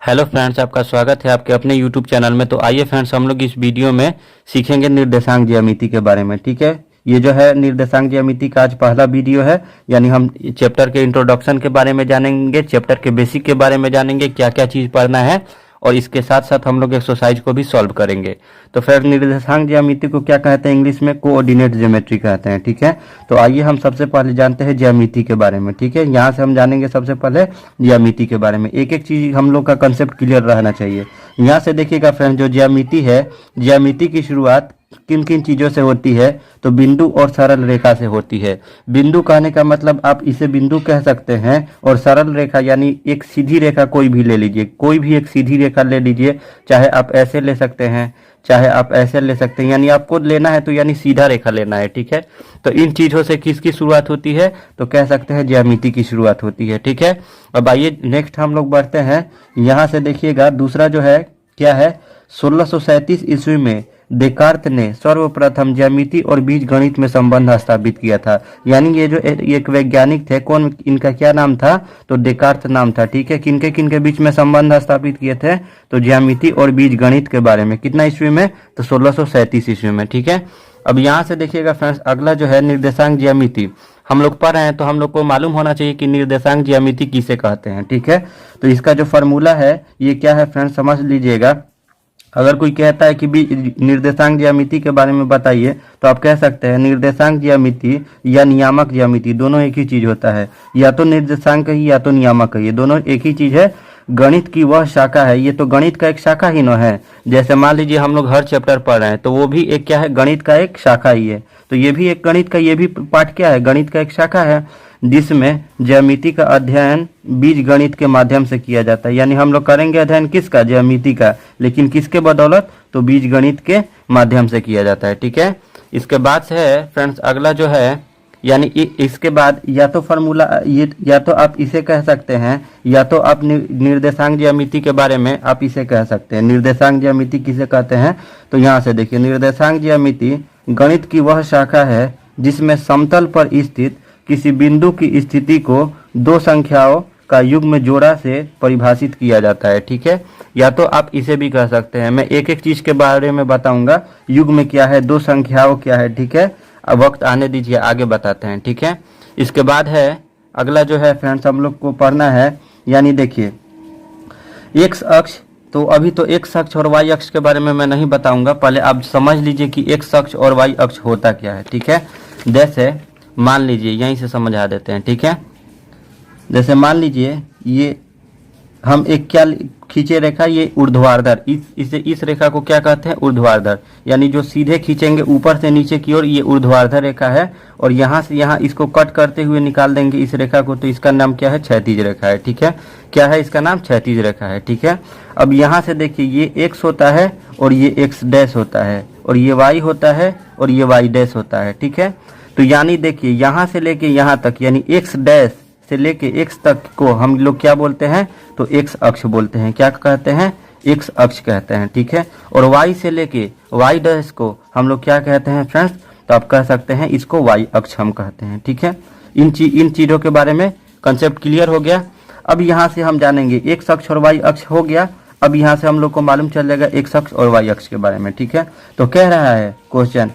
Hello friends, आपका स्वागत है आपके अपने यूट्यूब चैनल में। तो आइए फ्रेंड्स, हम लोग इस वीडियो में सीखेंगे निर्देशांक ज्यामिति के बारे में। ठीक है, ये जो है निर्देशांक ज्यामिति का आज पहला वीडियो है। यानी हम चैप्टर के इंट्रोडक्शन के बारे में जानेंगे, चैप्टर के बेसिक के बारे में जानेंगे, क्या क्या चीज़ पढ़ना है, और इसके साथ साथ हम लोग एक्सरसाइज को भी सॉल्व करेंगे। तो फिर निर्देशांक ज्यामिति को क्या कहते हैं इंग्लिश में? कोऑर्डिनेट ज्योमेट्री कहते हैं। ठीक है, तो आइए हम सबसे पहले जानते हैं ज्यामिति के बारे में। ठीक है, यहाँ से हम जानेंगे सबसे पहले ज्यामिति के बारे में। एक एक चीज हम लोग का कंसेप्ट क्लियर रहना चाहिए। यहाँ से देखिएगा फ्रेंड, जो ज्यामिति है, ज्यामिति की शुरुआत किन किन चीजों से होती है? तो बिंदु और सरल रेखा से होती है। बिंदु कहने का मतलब आप इसे बिंदु कह सकते हैं, और सरल रेखा यानी एक सीधी रेखा कोई भी ले लीजिए, कोई भी एक सीधी रेखा ले लीजिए, चाहे आप ऐसे ले सकते हैं, चाहे आप ऐसे ले सकते हैं, यानी आपको लेना है तो यानी सीधा रेखा लेना है। ठीक है, तो इन चीजों से किसकी शुरुआत होती है? तो कह सकते हैं ज्यामिति की शुरुआत होती है। ठीक है, अब आइए नेक्स्ट हम लोग बढ़ते हैं। यहाँ से देखिएगा दूसरा जो है क्या है, 1637 ईस्वी में देकार्त ने सर्वप्रथम ज्यामिति और बीजगणित में संबंध स्थापित किया था। यानी ये जो एक वैज्ञानिक थे, कौन, इनका क्या नाम था? तो देकार्त नाम था। ठीक है, किनके किनके बीच में संबंध स्थापित किए थे? तो ज्यामिति और बीजगणित के बारे में। कितना ईस्वी में? तो 1637 ईस्वी में। ठीक है, अब यहाँ से देखिएगा फ्रेंड्स, अगला जो है निर्देशांक ज्यामिति हम लोग पढ़ रहे हैं, तो हम लोग को मालूम होना चाहिए कि निर्देशांक ज्यामिति किसे कहते हैं। ठीक है, तो इसका जो फॉर्मूला है ये क्या है फ्रेंड्स, समझ लीजिएगा। अगर कोई कहता है कि भी निर्देशांक ज्यामिति के बारे में बताइए, तो आप कह सकते हैं निर्देशांक ज्यामिति या नियामक ज्यामिति, दोनों एक ही चीज होता है। या तो निर्देशांक है या तो नियामक है, ये दोनों एक ही चीज है। गणित की वह शाखा है, ये तो गणित का एक शाखा ही न है। जैसे मान लीजिए हम लोग हर चैप्टर पढ़ रहे हैं, तो वो भी एक क्या है, गणित का एक शाखा ही है। तो ये भी एक गणित का, ये भी पाठ क्या है, गणित का एक शाखा है, जिसमें ज्यामिति का अध्ययन बीज गणित के माध्यम से किया जाता है। यानी हम लोग करेंगे अध्ययन किसका? ज्यामिति का, लेकिन किसके बदौलत? तो बीज गणित के माध्यम से किया जाता है। ठीक है, इसके बाद से है फ्रेंड्स अगला जो है, यानी इसके बाद या तो फॉर्मूला, ये या तो आप इसे कह सकते हैं, या तो आप निर्देशांक ज्यामिति के बारे में आप इसे कह सकते हैं। निर्देशांक ज्यामिति किसे कहते हैं? तो यहाँ से देखिए, निर्देशांक ज्यामिति गणित की वह शाखा है जिसमें समतल पर स्थित किसी बिंदु की स्थिति को दो संख्याओं का युग्म जोड़ा से परिभाषित किया जाता है। ठीक है, या तो आप इसे भी कह सकते हैं। मैं एक एक चीज के बारे में बताऊंगा, युग्म क्या है, दो संख्याओं क्या है। ठीक है, अब वक्त आने दीजिए, आगे बताते हैं। ठीक है, इसके बाद है अगला जो है फ्रेंड्स हम लोग को पढ़ना है, यानी देखिए एक्स अक्ष। तो अभी तो एक्स अक्ष और वाई अक्ष के बारे में मैं नहीं बताऊंगा, पहले आप समझ लीजिए कि एक्स अक्ष और वाई अक्ष होता क्या है। ठीक है, जैसे मान लीजिए, यहीं से समझा देते हैं। ठीक है, जैसे मान लीजिए ये हम एक क्या खींचे रेखा, ये ऊर्ध्वाधर, इस रेखा को क्या कहते हैं? ऊर्ध्वाधर। यानी जो सीधे खींचेंगे ऊपर से नीचे की ओर, ये ऊर्ध्वाधर रेखा है, और यहाँ से यहाँ इसको कट करते हुए निकाल देंगे इस रेखा को, तो इसका नाम क्या है? क्षैतिज रेखा है। ठीक है, क्या है इसका नाम? क्षैतिज रेखा है। ठीक है, अब यहाँ से देखिए, ये एक्स होता है और ये एक्स डैश होता है, और ये वाई होता है और ये वाई डैश होता है। ठीक है, तो यानी देखिए यहाँ से लेके यहाँ तक, यानी एक्स डैश से लेके एक्स तक को हम लोग क्या बोलते हैं? तो एक्स अक्ष बोलते हैं। क्या कहते हैं? एक्स अक्ष कहते हैं। ठीक है, और वाई से लेके वाई डैश को हम लोग क्या कहते हैं फ्रेंड्स? तो आप कह सकते हैं इसको वाई अक्ष हम कहते हैं। ठीक है, इन चीजों के बारे में कंसेप्ट क्लियर हो गया। अब यहाँ से हम जानेंगे एक्स अक्ष और वाई अक्ष हो गया। अब यहाँ से हम लोग को मालूम चल जाएगा एक्स अक्ष और वाई अक्ष के बारे में। ठीक है, तो कह रहा है क्वेश्चन,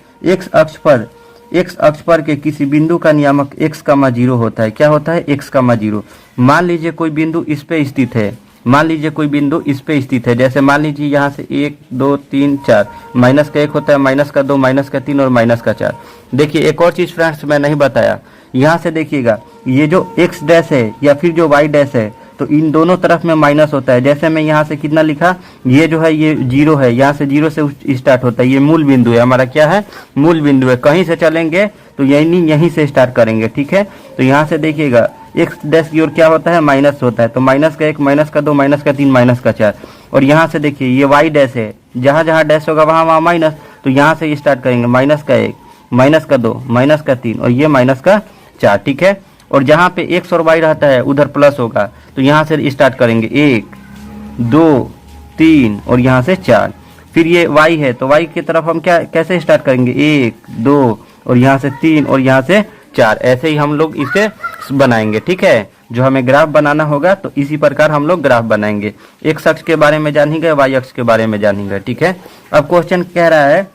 एक्स अक्ष पर के किसी बिंदु का नियामक x,0 होता है। क्या होता है? x,0। मान लीजिए कोई बिंदु इस पे स्थित है, मान लीजिए कोई बिंदु इस पे स्थित है, जैसे मान लीजिए यहाँ से 1 2 3 4, माइनस का 1 होता है, माइनस का 2, माइनस का 3 और माइनस का 4। देखिए एक और चीज फ्रेंड्स मैं नहीं बताया, यहाँ से देखिएगा ये जो x डैश है या फिर जो y डैश है, तो इन दोनों तरफ में माइनस होता है। जैसे मैं यहाँ से कितना लिखा, ये जो है ये 0 है, यहाँ से 0 से स्टार्ट होता है, ये मूल बिंदु है हमारा। क्या है? मूल बिंदु है। कहीं से चलेंगे तो यहीं से स्टार्ट करेंगे। ठीक है, तो यहाँ से देखिएगा एक्स डैश की ओर क्या होता है? माइनस होता है, तो माइनस का 1, माइनस का 2, माइनस का 3, माइनस का 4। और यहाँ से देखिए ये वाई डैश है, जहाँ जहाँ डैश होगा वहाँ वहाँ माइनस, तो यहाँ से स्टार्ट करेंगे, माइनस का 1, माइनस का 2, माइनस का 3 और ये माइनस का 4। ठीक है, और जहाँ पे एक्स और वाई रहता है उधर प्लस होगा, तो यहाँ से स्टार्ट करेंगे 1 2 3 और यहाँ से 4। फिर ये y है, तो y की तरफ हम कैसे स्टार्ट करेंगे? 1 2 और यहाँ से 3 और यहाँ से 4। ऐसे ही हम लोग इसे बनाएंगे। ठीक है, जो हमें ग्राफ बनाना होगा तो इसी प्रकार हम लोग ग्राफ बनाएंगे। एक्स अक्ष के बारे में जानेंगे, वाई अक्ष के बारे में जानेंगे, ठीक है। अब क्वेश्चन कह रहा है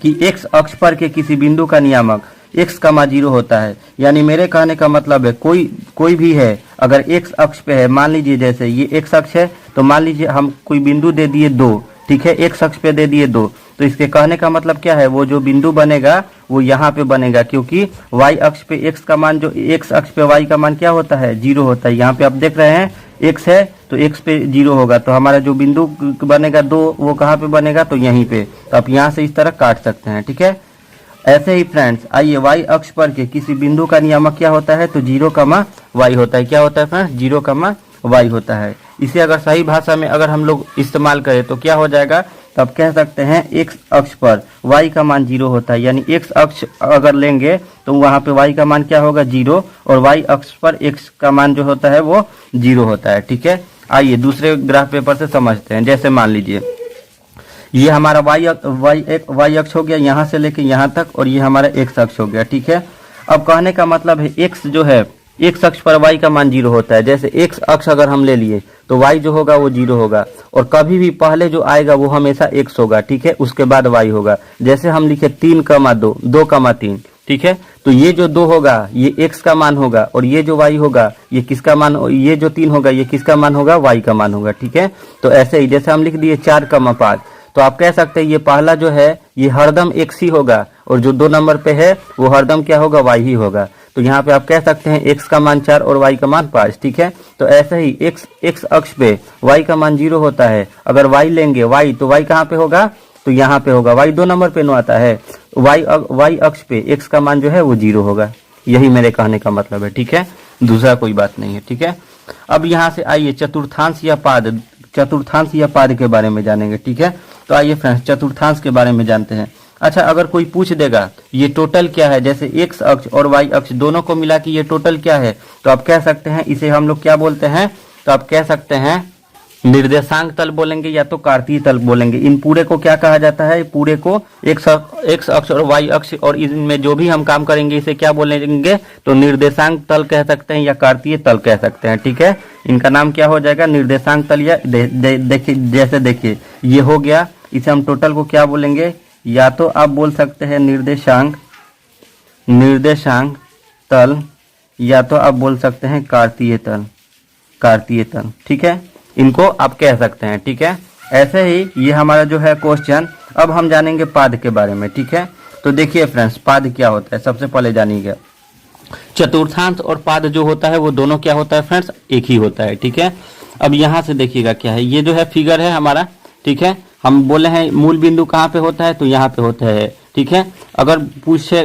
कि एक्स अक्ष पर के किसी बिंदु का नियामक x, 0 होता है। यानी मेरे कहने का मतलब है कोई भी है, अगर x अक्ष पे है, मान लीजिए जैसे ये x अक्ष है, तो मान लीजिए हम कोई बिंदु दे दिए 2, ठीक है, x अक्ष पे दे दिए 2, तो इसके कहने का मतलब क्या है, वो जो बिंदु बनेगा वो यहाँ पे बनेगा, क्योंकि y अक्ष पे x का मान, जो x अक्ष पे y का मान क्या होता है, 0 होता है। यहाँ पे आप देख रहे हैं x है तो x पे 0 होगा, तो हमारा जो बिंदु बनेगा 2 वो कहाँ पे बनेगा, तो यहीं पे। तो आप यहाँ से इस तरह काट सकते हैं, ठीक है। ऐसे ही फ्रेंड्स आइए y अक्ष पर के किसी बिंदु का नियामक क्या होता है, तो 0, y होता है। क्या होता है फ्रेंड्स, 0, y होता है। इसे अगर सही भाषा में अगर हम लोग इस्तेमाल करें तो क्या हो जाएगा, तब कह सकते हैं x अक्ष पर y का मान 0 होता है। यानी x अक्ष अगर लेंगे तो वहाँ पे y का मान क्या होगा, 0, और y अक्ष पर x का मान जो होता है वो 0 होता है, ठीक है। आइए दूसरे ग्राफ पेपर से समझते हैं। जैसे मान लीजिए ये हमारा y अक्ष हो गया यहाँ से लेके यहाँ तक, और ये हमारा x अक्ष हो गया, ठीक है। अब कहने का मतलब है x जो है, x अक्ष पर y का मान 0 होता है। जैसे x अक्ष अगर हम ले लिए तो y जो होगा वो 0 होगा, और कभी भी पहले जो आएगा वो हमेशा x होगा, ठीक है, उसके बाद y होगा। जैसे हम लिखे 3, 2, 2, 3, ठीक है, तो ये जो 2 होगा ये x का मान होगा, और ये जो y होगा ये किसका मान, ये जो 3 होगा ये किसका मान होगा, y का मान होगा, ठीक है। तो ऐसे ही जैसे हम लिख दिए 4, 5, तो आप कह सकते हैं ये पहला जो है ये हरदम x ही होगा, और जो 2 नंबर पे है वो हरदम क्या होगा, y ही होगा। तो यहाँ पे आप कह सकते हैं x का मान 4 और y का मान 5, ठीक है। तो ऐसे ही x अक्ष पे y का मान 0 होता है। अगर y लेंगे y, तो y कहाँ पे होगा, तो यहाँ पे होगा। y 2 नंबर पे नो आता है, y अक्ष पे x का मान जो है वो 0 होगा। यही मेरे कहने का मतलब है, ठीक है, दूसरा कोई बात नहीं है, ठीक है। अब यहाँ से आइए चतुर्थांश या पाद के बारे में जानेंगे, ठीक है। तो आइए फ्रेंड्स चतुर्थांश के बारे में जानते हैं। अच्छा, अगर कोई पूछ देगा ये टोटल क्या है, जैसे x अक्ष और y अक्ष दोनों को मिला के ये टोटल क्या है, तो आप कह सकते हैं इसे हम लोग क्या बोलते हैं, तो आप कह सकते हैं निर्देशांक तल बोलेंगे या तो कार्तीय तल बोलेंगे। इन पूरे को क्या कहा जाता है, पूरे को x अक्ष और y अक्ष, और इनमें जो भी हम काम करेंगे इसे क्या बोलेंगे, तो निर्देशांक तल कह सकते हैं या कार्तीय तल कह सकते हैं, ठीक है। इनका नाम क्या हो जाएगा, निर्देशांक तल। या देखिए जैसे देखिए ये हो गया, इसे हम टोटल को क्या बोलेंगे, या तो आप बोल सकते हैं निर्देशांक तल, या तो आप बोल सकते हैं कार्तीय तल, ठीक है। इनको आप कह सकते हैं, ठीक है। ऐसे ही ये हमारा जो है क्वेश्चन। अब हम जानेंगे पाद के बारे में, ठीक है। तो देखिए फ्रेंड्स पाद क्या होता है, सबसे पहले जानिएगा। चतुर्थांश और पाद जो होता है वो दोनों क्या होता है फ्रेंड्स, एक ही होता है, ठीक है। अब यहाँ से देखिएगा क्या है, ये जो है फिगर है हमारा, ठीक है। हम बोले हैं मूल बिंदु कहाँ पे होता है, तो यहाँ पे होता है, ठीक है। अगर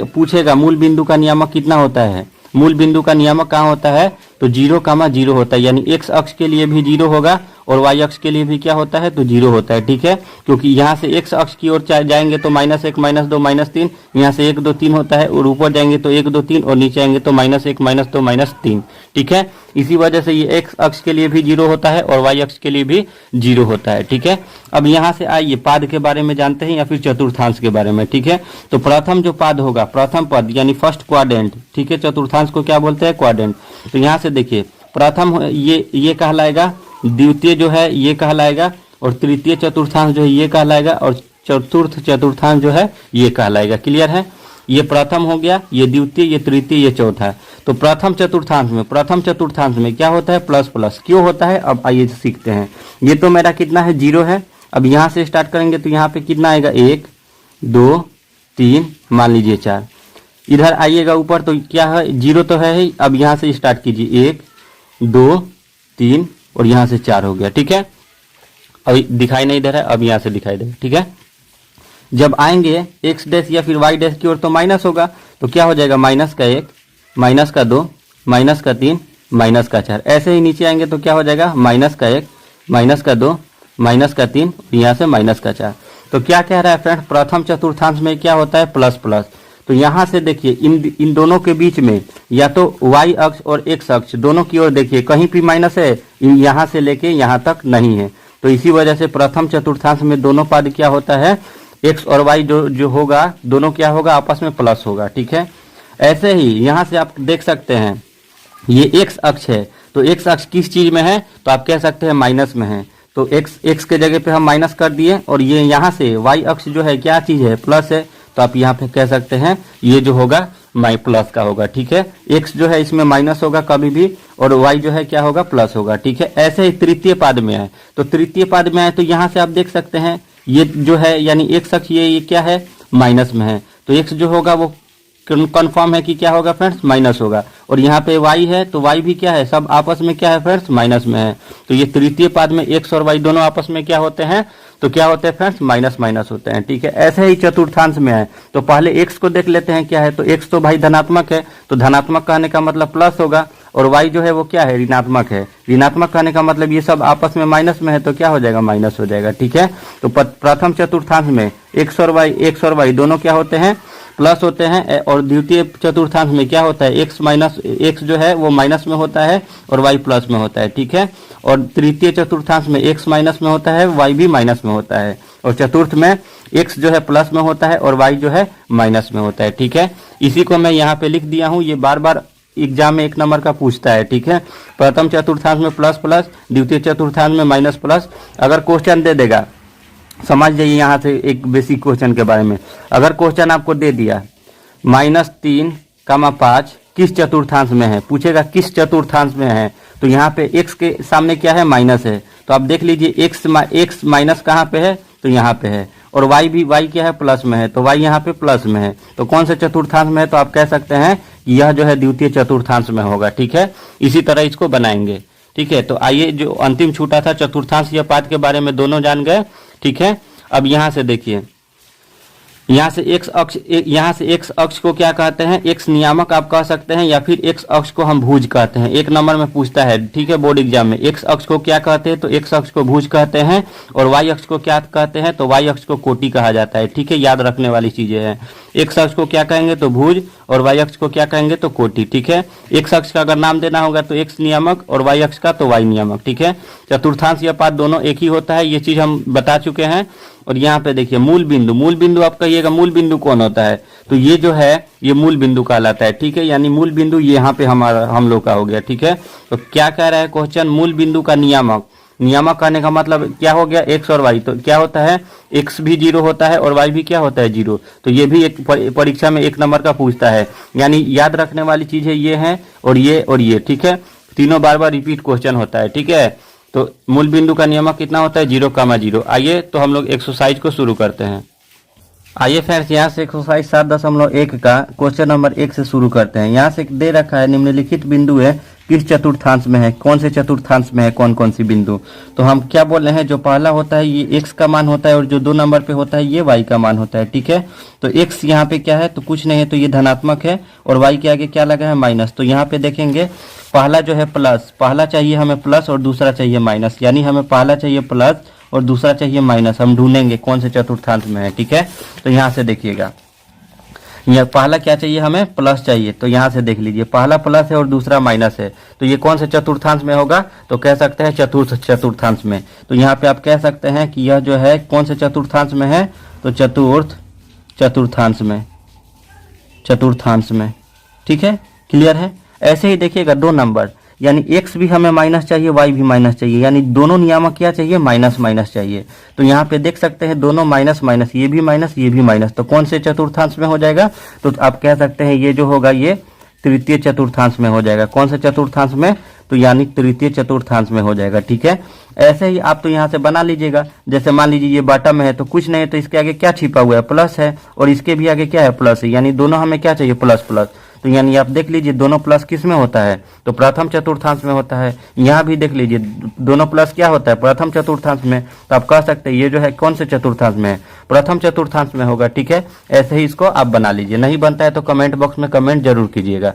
पूछेगा मूल बिंदु का नियामक कितना होता है, मूल बिंदु का नियामक कहाँ होता है, तो 0, 0 होता है। यानी x अक्ष के लिए भी 0 होगा और y अक्ष के लिए भी क्या होता है, तो 0 होता है, ठीक है। क्योंकि यहाँ से x अक्ष की ओर जाएंगे तो -1, -2, -3, यहाँ से 1, 2, 3 होता है, और ऊपर जाएंगे तो 1, 2, 3, और नीचे आएंगे तो -1, -2, -3, ठीक है। इसी वजह से ये x अक्ष के लिए भी 0 होता है और y अक्ष के लिए भी 0 होता है, ठीक है। अब यहाँ से आइए पाद के बारे में जानते हैं या फिर चतुर्थांश के बारे में, ठीक है। तो प्रथम जो पाद होगा, प्रथम पद यानी फर्स्ट क्वाड्रेंट, ठीक है। चतुर्थांश को क्या बोलते हैं, क्वाड्रेंट। तो यहाँ से देखिए प्रथम ये कहलाएगा, द्वितीय जो है ये कहलाएगा, और तृतीय चतुर्थांश जो है ये कहलाएगा, और चतुर्थ चतुर्थांश जो है ये कहलाएगा। क्लियर है, ये प्रथम हो गया, ये द्वितीय, ये तृतीय, ये चौथा। तो प्रथम चतुर्थांश में क्या होता है, प्लस प्लस क्यों होता है, अब आइए सीखते हैं। ये तो मेरा कितना है, 0 है। अब यहाँ से स्टार्ट करेंगे तो यहाँ पे कितना आएगा, 1, 2, 3, मान लीजिए 4। इधर आइएगा ऊपर तो क्या है, 0 तो है ही। अब यहाँ से स्टार्ट कीजिए, 1, 2, 3, और यहाँ से 4 हो गया, ठीक है। अभी दिखाई नहीं दे रहा है, अब यहाँ से दिखाई दे, ठीक है। जब आएंगे x डैश या फिर y डैश की ओर तो माइनस होगा, तो क्या हो जाएगा, -1, -2, -3, -4। ऐसे ही नीचे आएंगे तो क्या हो जाएगा, -1, -2, -3, यहाँ से -4। तो क्या कह रहा है फ्रेंड, प्रथम चतुर्थांश में क्या होता है, प्लस प्लस। तो यहाँ से देखिए इन दोनों के बीच में या तो y अक्ष और x अक्ष दोनों की ओर देखिए कहीं भी माइनस है, यहाँ से लेके यहाँ तक नहीं है। तो इसी वजह से प्रथम चतुर्थांश में दोनों पद क्या होता है, x और y जो होगा दोनों क्या होगा, आपस में प्लस होगा, ठीक है। ऐसे ही यहाँ से आप देख सकते हैं ये x अक्ष है, तो एक्स अक्ष किस चीज में है, तो आप कह सकते हैं माइनस में है। तो एक्स के जगह पे हम माइनस कर दिए, और ये यहाँ से वाई अक्ष जो है क्या चीज है, प्लस है, तो आप यहाँ पे कह सकते हैं ये जो होगा माई प्लस का होगा। ठीक है, एक्स जो है इसमें माइनस होगा कभी भी, और वाई जो है क्या होगा, प्लस होगा। ठीक है, ऐसे ही तृतीय पाद में है, तो तृतीय पाद में है तो यहाँ से आप देख सकते हैं ये जो है यानी एक्स अक्ष ये क्या है, माइनस में है, तो एक्स जो होगा वो कन्फर्म है कि क्या होगा फ्रेंड्स, माइनस होगा। और यहाँ पे वाई है तो वाई भी क्या है, सब आपस में क्या है फ्रेंड्स, माइनस में है। तो ये तृतीय पाद में एक्स और वाई दोनों आपस में क्या होते हैं, तो क्या होते हैं फ्रेंड्स, माइनस माइनस होते हैं। ठीक है, ऐसे ही चतुर्थांश में है, तो पहले एक्स को देख लेते हैं क्या है, तो एक्स तो भाई धनात्मक है, तो धनात्मक कहने का मतलब प्लस होगा, और वाई जो है वो क्या है, ऋणात्मक है। ऋणात्मक कहने का मतलब ये सब आपस में माइनस में है, तो क्या हो जाएगा, माइनस हो जाएगा। ठीक है, तो प्रथम चतुर्थांश में एक्स और वाई दोनों क्या होते हैं, प्लस होते हैं, और द्वितीय चतुर्थांश में क्या होता है, एक्स जो है वो माइनस में होता है और वाई प्लस में होता है। ठीक है, और तृतीय चतुर्थांश में एक्स माइनस में होता है, वाई भी माइनस में होता है, और चतुर्थ में एक्स जो है प्लस में होता है और वाई जो है माइनस में होता है। ठीक है, इसी को मैं यहाँ पे लिख दिया हूँ, ये बार बार एग्जाम में 1 नंबर का पूछता है। ठीक है, प्रथम चतुर्थांश में प्लस प्लस, द्वितीय चतुर्थांश में माइनस प्लस। अगर क्वेश्चन दे देगा, समझ जाइए यहाँ से एक बेसिक क्वेश्चन के बारे में, अगर क्वेश्चन आपको दे दिया -3,5 किस चतुर्थांश में है, पूछेगा किस चतुर्थांश में है, तो यहाँ पे x के सामने क्या है, माइनस है, तो आप देख लीजिए x माइनस कहाँ पे है, तो यहाँ पे है, और y क्या है, प्लस में है, तो y यहाँ पे प्लस में है, तो कौन से चतुर्थांश में है, तो आप कह सकते हैं कि यह जो है द्वितीय चतुर्थांश में होगा। ठीक है, इसी तरह इसको बनाएंगे। ठीक है, तो आइए जो अंतिम छूटा था चतुर्थांश या पाद के बारे में दोनों जान गए। ठीक है, अब यहाँ से देखिए, यहाँ से एक्स अक्ष को क्या कहते हैं, एक्स नियामक आप कह सकते हैं, या फिर एक्स अक्ष को हम भुज कहते हैं। 1 नंबर में पूछता है, ठीक है, बोर्ड एग्जाम में, एक्स अक्ष को क्या कहते हैं, तो एक्स अक्ष को भुज कहते हैं, और वाई अक्ष को क्या कहते हैं, तो वाई अक्ष को कोटि कहा जाता है। ठीक है, याद रखने वाली चीजें हैं, एक्स अक्ष को क्या कहेंगे, तो भुज, और वाई अक्ष को क्या कहेंगे, तो कोटि। ठीक है, एक्स अक्ष का अगर नाम देना होगा तो एक्स नियामक, और वाई अक्ष का तो वाई नियामक। ठीक है, चतुर्थांश या पाद दोनों एक ही होता है, ये चीज हम बता चुके हैं। और यहाँ पे देखिए मूल बिंदु आप कहिएगा मूल बिंदु कौन होता है, तो ये जो है ये मूल बिंदु कहलाता है। ठीक है, यानी मूल बिंदु ये यहाँ पे हम लोग का हो गया। ठीक है, तो क्या कह रहा है क्वेश्चन, मूल बिंदु का नियामक कहने का मतलब क्या हो गया, एक्स और वाई, तो क्या होता है, एक्स भी 0 होता है और वाई भी क्या होता है, 0। तो ये भी एक परीक्षा में 1 नंबर का पूछता है, यानी याद रखने वाली चीजें ये हैं और ये। ठीक है, तीनों बार बार रिपीट क्वेश्चन होता है। ठीक है, तो मूल बिंदु का नियामक कितना होता है, 0,0। आइए तो हम लोग एक्सरसाइज को शुरू करते हैं। आइए फ्रेंड्स, यहाँ से एक्सरसाइज 7.1 का क्वेश्चन नंबर 1 से शुरू करते हैं। यहाँ से दे रखा है निम्नलिखित बिंदु है किस चतुर्थांश में है, कौन से चतुर्थांश में है, कौन कौन सी बिंदु। तो हम क्या बोल रहे हैं, जो पहला होता है ये x का मान होता है, और जो 2 नंबर पे होता है ये y का मान होता है। ठीक है, तो x यहाँ पे क्या है, तो कुछ नहीं है, तो ये धनात्मक है, और y के आगे क्या लगा है, माइनस। तो यहाँ पे देखेंगे पहला जो है प्लस, पहला चाहिए हमें प्लस और दूसरा चाहिए माइनस, यानी हमें पहला चाहिए प्लस और दूसरा चाहिए माइनस। हम ढूंढेंगे कौन से चतुर्थांश में है। ठीक है, तो यहाँ से देखिएगा, यह पहला क्या चाहिए, हमें प्लस चाहिए, तो यहाँ से देख लीजिए पहला प्लस है और दूसरा माइनस है, तो ये कौन से चतुर्थांश में होगा, तो कह सकते हैं चतुर्थ चतुर्थांश में। तो यहाँ पे आप कह सकते हैं कि यह जो है कौन से चतुर्थांश में है, तो चतुर्थ चतुर्थांश में। ठीक है, क्लियर है। ऐसे ही देखिएगा 2 नंबर, यानी x भी हमें माइनस चाहिए, y भी माइनस चाहिए, यानी दोनों नियामक क्या चाहिए, माइनस माइनस चाहिए। तो यहाँ पे देख सकते हैं दोनों माइनस माइनस, ये भी माइनस ये भी माइनस, तो कौन से चतुर्थांश में हो जाएगा, तो आप कह सकते हैं ये जो होगा ये तृतीय चतुर्थांश में हो जाएगा। कौन से चतुर्थांश में, तो यानी तृतीय चतुर्थांश में हो जाएगा। ठीक है, ऐसे ही आप तो यहाँ से बना लीजिएगा, जैसे मान लीजिए ये बॉटम में है तो कुछ नहीं है, तो इसके आगे क्या छिपा हुआ है, प्लस है, और इसके भी आगे क्या है, प्लस है, यानी दोनों हमें क्या चाहिए, प्लस प्लस। तो यानी आप देख लीजिए दोनों प्लस किस में होता है, तो प्रथम चतुर्थांश में होता है। यहाँ भी देख लीजिए दोनों प्लस क्या होता है, प्रथम चतुर्थांश में, तो आप कह सकते हैं ये जो है कौन से चतुर्थांश में है, प्रथम चतुर्थांश में होगा। ठीक है, ऐसे ही इसको आप बना लीजिए, नहीं बनता है तो कमेंट बॉक्स में कमेंट जरूर कीजिएगा।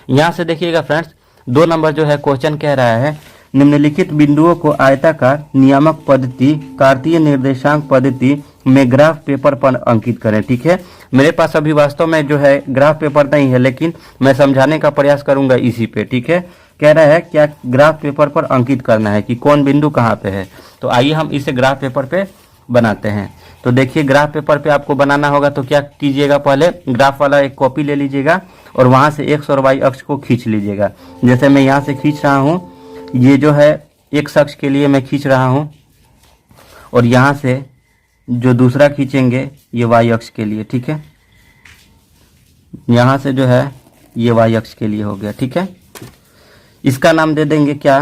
यहाँ से देखिएगा फ्रेंड्स 2 नंबर जो है क्वेश्चन कह रहा है निम्नलिखित बिंदुओं को आयताकार नियामक पद्धति कार्तीय निर्देशांक पद्धति में ग्राफ पेपर पर अंकित करें। ठीक है, मेरे पास अभी वास्तव में जो है ग्राफ पेपर नहीं है, लेकिन मैं समझाने का प्रयास करूंगा इसी पे। ठीक है, कह रहा है क्या ग्राफ पेपर पर अंकित करना है कि कौन बिंदु कहाँ पे है। तो आइए हम इसे ग्राफ पेपर पे बनाते हैं। तो देखिए ग्राफ पेपर पे आपको बनाना होगा, तो क्या कीजिएगा, पहले ग्राफ वाला एक कॉपी ले लीजिएगा और वहां से एक्स और वाई अक्ष को खींच लीजिएगा। जैसे मैं यहाँ से खींच रहा हूँ, ये जो है x अक्ष के लिए मैं खींच रहा हूँ, और यहाँ से जो दूसरा खींचेंगे ये y अक्ष के लिए, ठीक है। यहाँ से जो है ये y अक्ष के लिए हो गया, ठीक है। इसका नाम दे देंगे क्या,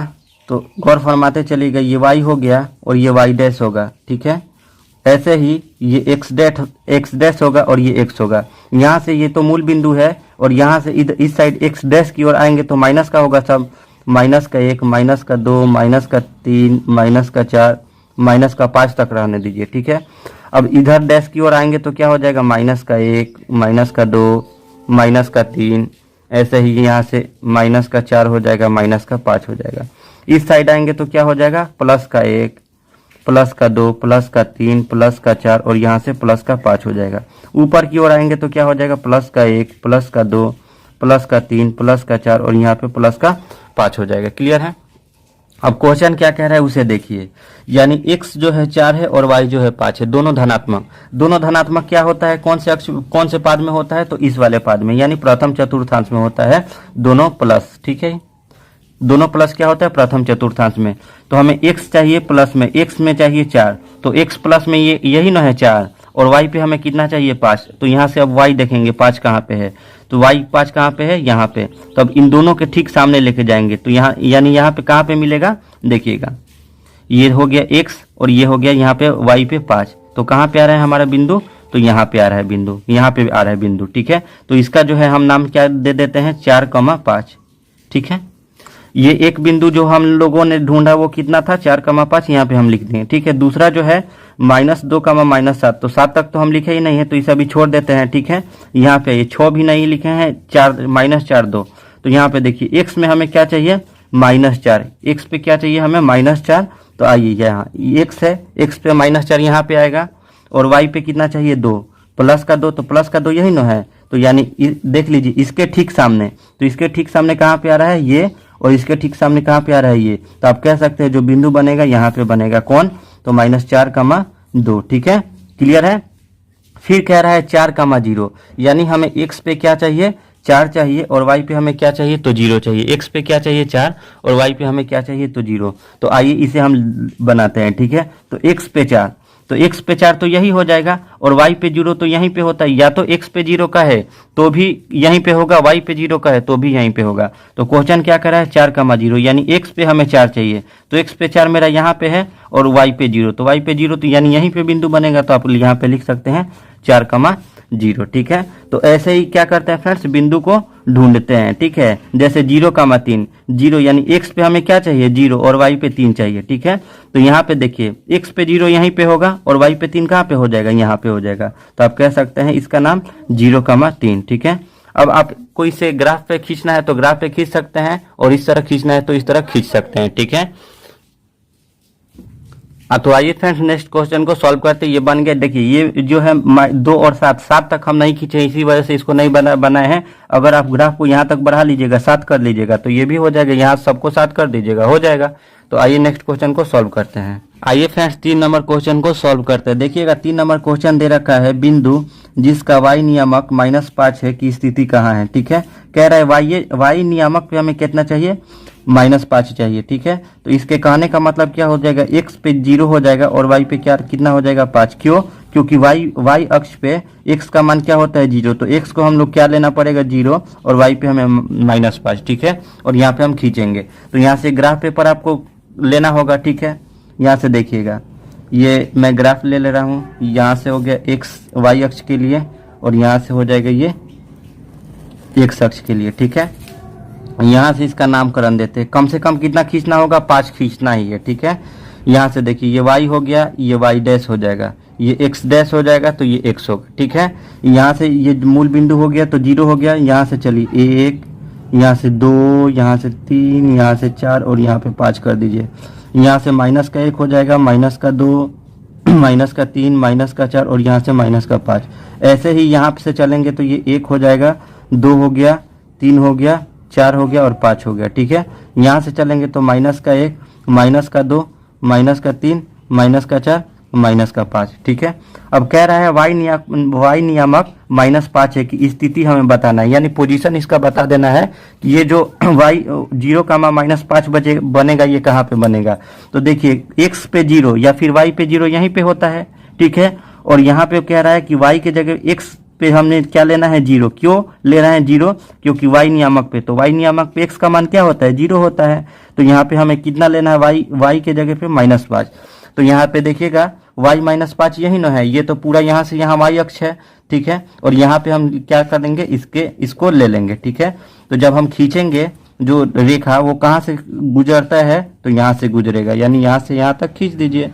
तो गौर फरमाते चलिएगा, ये y हो गया और ये y डैश होगा, ठीक है। ऐसे ही ये x डैश होगा और ये x होगा। यहाँ से ये तो मूल बिंदु है, और यहाँ से इधर इस साइड x डैश की ओर आएंगे तो माइनस का होगा सब, माइनस का 1, माइनस का 2, माइनस का 3, माइनस का 4, माइनस का 5 तक रहने दीजिए, ठीक है। अब इधर डैश की ओर आएंगे तो क्या हो जाएगा, माइनस का 1, माइनस का 2, माइनस का 3, ऐसे ही यहाँ से माइनस का 4 हो जाएगा, माइनस का 5 हो जाएगा। इस साइड आएंगे तो क्या हो जाएगा, प्लस का 1, प्लस का 2, प्लस का 3, प्लस का 4, और यहाँ से प्लस का 5 हो जाएगा। ऊपर की ओर आएंगे तो क्या हो जाएगा, प्लस का 1, प्लस का 2, प्लस का 3, प्लस का 4, और यहाँ पे प्लस का 5 हो जाएगा। क्लियर है। अब क्वेश्चन क्या कह रहा है उसे देखिए, यानी x जो है 4 है और y जो है 5 है, दोनों धनात्मक। दोनों धनात्मक क्या होता है, कौन से अक्ष कौन से पाद में होता है, तो इस वाले पाद में, यानी प्रथम चतुर्थांश में होता है दोनों प्लस, ठीक है। दोनों प्लस क्या होता है, प्रथम चतुर्थांश में। तो हमें x चाहिए प्लस में, x में चाहिए 4, तो x प्लस में ये यही ना है 4, और y पे हमें कितना चाहिए 5। तो यहाँ से अब y देखेंगे 5 कहाँ पे है, तो y 5 कहाँ पे है, यहाँ पे। तो अब इन दोनों के ठीक सामने लेके जाएंगे, तो यहाँ यानी यहाँ पे कहाँ पे मिलेगा, देखिएगा ये हो गया x और ये हो गया यहाँ पे y पे 5, तो कहाँ पे आ रहा है हमारा बिंदु, तो यहाँ पे आ रहा है बिंदु, यहाँ पे आ रहा है बिंदु, ठीक है। तो इसका जो है हम नाम क्या दे देते हैं, 4,5, ठीक है। ये एक बिंदु जो हम लोगों ने ढूंढा वो कितना था, 4,5, यहाँ पे हम लिख देंगे, ठीक है। दूसरा जो है -2, -7, तो 7 तक तो हम लिखे ही नहीं है, तो इसे अभी छोड़ देते हैं, ठीक है। यहाँ पे ये 6 भी नहीं लिखे हैं, 4 -4 2, तो यहाँ पे देखिए x में हमें क्या चाहिए, -4, x पे क्या चाहिए हमें, -4, तो आइए यहाँ x है, x पे -4 यहाँ पे आएगा, और y पे कितना चाहिए 2, प्लस का 2, तो प्लस का 2 यही ना है, तो यानी देख लीजिए इसके ठीक सामने, तो इसके ठीक सामने कहाँ पे आ रहा है ये, और इसके ठीक सामने कहाँ पे आ रहा है ये। तो आप कह सकते हैं जो बिंदु बनेगा यहाँ पे बनेगा कौन, तो -4,2, ठीक है। क्लियर है। फिर कह रहा है 4,0, यानी हमें x पे क्या चाहिए, 4 चाहिए, और y पे हमें क्या चाहिए, तो 0 चाहिए। x पे क्या चाहिए 4 और y पे हमें क्या चाहिए, तो 0। तो आइए इसे हम बनाते हैं, ठीक है। तो x पे 4, तो x पे 4 तो यही हो जाएगा, और y पे 0 तो यहीं पे होता है, या तो x पे 0 का है तो भी यहीं पे होगा, y पे 0 का है तो भी यहीं पे होगा। तो क्वेश्चन क्या कर रहा है, 4,0, यानी x पे हमें 4 चाहिए, तो x पे 4 मेरा यहाँ पे है, और y पे 0, तो y पे 0 तो यानी यहीं पे बिंदु बनेगा, तो आप यहाँ पे लिख सकते हैं 4,0, ठीक है। तो ऐसे ही क्या करते हैं फ्रेंड्स, बिंदु को ढूंढते हैं, ठीक है। जैसे 0,3, 0 यानी x पे हमें क्या चाहिए 0, और y पे 3 चाहिए, ठीक है। तो यहाँ पे देखिए x पे 0 यहीं पे होगा, और y पे 3 कहाँ पे हो जाएगा, यहाँ पे हो जाएगा। तो आप कह सकते हैं इसका नाम 0,3, ठीक है। अब आप कोई से ग्राफ पे खींचना है तो ग्राफ पे खींच सकते हैं, और इस तरह खींचना है तो इस तरह खींच सकते हैं, ठीक है। तो आइए फ्रेंड्स नेक्स्ट क्वेश्चन को सॉल्व करते हैं। ये बन गया, देखिए ये जो है 2 और 7 तक हम नहीं खींचे, इसी वजह से इसको नहीं बनाए हैं। अगर आप ग्राफ को यहाँ तक बढ़ा लीजिएगा, 7 कर लीजिएगा, तो ये भी हो जाएगा, यहाँ सबको 7 कर दीजिएगा, हो जाएगा। तो आइए नेक्स्ट क्वेश्चन को सॉल्व करते हैं। आइए फ्रेंड्स 3 नंबर क्वेश्चन को सॉल्व करते हैं। देखिएगा 3 नंबर क्वेश्चन दे रखा है, बिंदु जिसका y नियामक -5 है की स्थिति कहाँ है, ठीक है। कह रहा है y नियामक पे हमें कितना चाहिए, -5 चाहिए, ठीक है। तो इसके कहने का मतलब क्या हो जाएगा, x पे 0 हो जाएगा, और y पे क्या कितना हो जाएगा 5, क्यों, क्योंकि y अक्ष पे x का मान क्या होता है 0, तो x को हम लोग क्या लेना पड़ेगा 0, और y पे हमें -5, ठीक है। और यहाँ पे हम खींचेंगे, तो यहाँ से ग्राफ पेपर आपको लेना होगा, ठीक है। यहाँ से देखिएगा, ये मैं ग्राफ ले रहा हूँ, यहाँ से हो गया y अक्ष के लिए, और यहाँ से हो जाएगा ये x अक्ष के लिए, ठीक है। यहाँ से इसका नामकरण देते हैं, कम से कम कितना खींचना होगा, 5 खींचना ही है, ठीक है। यहाँ से देखिए ये y हो गया, ये y डैश हो जाएगा, ये x डैश हो जाएगा, तो ये x होगा, ठीक है। यहाँ से ये मूल बिंदु हो गया तो 0 हो गया, यहाँ से चलिए 1, यहाँ से 2, यहाँ से 3, यहाँ से 4, और यहाँ पे 5 कर दीजिए। यहाँ से -1 हो जाएगा, -2, -3, -4, और यहाँ से -5। ऐसे ही यहाँ से चलेंगे तो ये 1 हो जाएगा, 2 हो गया, 3 हो गया, 4 हो गया, और 5 हो गया, ठीक है। यहाँ से चलेंगे तो -1, -2, -3, -4, माइनस का 5, ठीक है। अब कह रहा है वाई नियामक -5 है कि स्थिति हमें बताना है, यानी पोजीशन इसका बता देना है कि ये जो वाई 0 -5 बनेगा, ये कहाँ पे बनेगा। तो देखिए एक्स पे 0 या फिर वाई पे 0 यहीं पे होता है, ठीक है। और यहाँ पे कह रहा है कि वाई के जगह एक्स पे हमने क्या लेना है 0, क्यों ले रहे हैं 0, क्योंकि वाई नियामक पे, तो वाई नियामक पे एक्स का मान क्या होता है 0 होता है। तो यहाँ पे हमें कितना लेना है वाई के जगह पे -5। तो यहाँ पे देखिएगा y -5 यही ना है, ये तो पूरा यहाँ से यहाँ y अक्ष है, ठीक है। और यहाँ पे हम क्या करेंगे इसको ले लेंगे, ठीक है। तो जब हम खींचेंगे जो रेखा वो कहाँ से गुजरता है, तो यहाँ से गुजरेगा, यानी यहाँ से यहाँ तक खींच दीजिए,